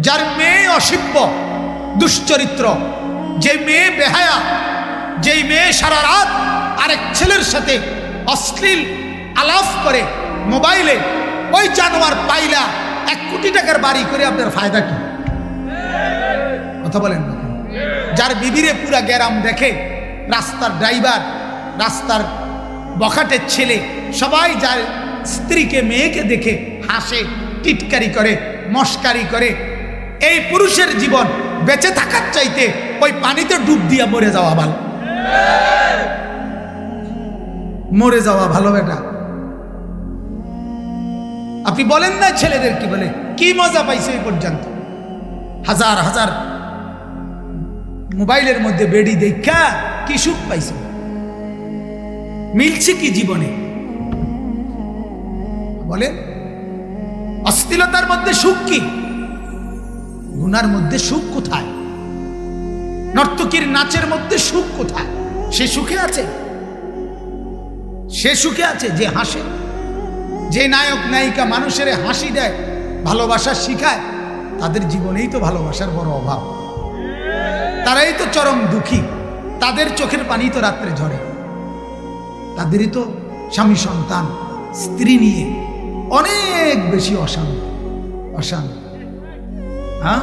যার মেয়ে অসভ্য দুশ্চরিত্র, যে মেয়ে বেহায়া, যেই মেয়ে সারা রাত আরেক ছেলের সাথে অশ্লীল আলাপ করে মোবাইলে, ওই জানোয়ার পাইলা 1 কোটি টাকার বাড়ি করে আপনার ফায়দা কি? কথা বলেন না। যার বিবিরে পুরা গ্যারাম দেখে, রাস্তার ড্রাইভার, রাস্তার বখাটের ছেলে, সবাই যার স্ত্রীকে মেয়েকে দেখে হাসে, টিটকারি করে, মস্কারি করে, এই পুরুষের জীবন বেঁচে থাকার চাইতে ওই পানিতে ডুব দিয়া মরে যাওয়া ভালো। মরে যাওয়া ভালো বেটা। আপনি বলেন না ছেলেদের কি বলে, কি মজা পাইছে এই পর্যন্ত? হাজার হাজার মোবাইলের মধ্যে বেড়ি দেখা কি সুখ পাইছে? মিলছে কি জীবনে বলেন? অশ্লীলতার মধ্যে সুখ কি? গুনার মধ্যে সুখ কোথায়? নর্তকীর নাচের মধ্যে সুখ কোথায়? সে সুখে আছে? সে সুখে আছে যে হাসে, যে নায়ক নায়িকা মানুষের হাসি দেয়, ভালোবাসা শিখায়, তাদের জীবনেই তো ভালোবাসার বড় অভাব। তারাই তো চরম দুঃখী, তাদের চোখের পানি তো রাত্রে ঝরে, তাদেরই তো স্বামী সন্তান স্ত্রী নিয়ে অনেক বেশি অশান্তি। হ্যাঁ,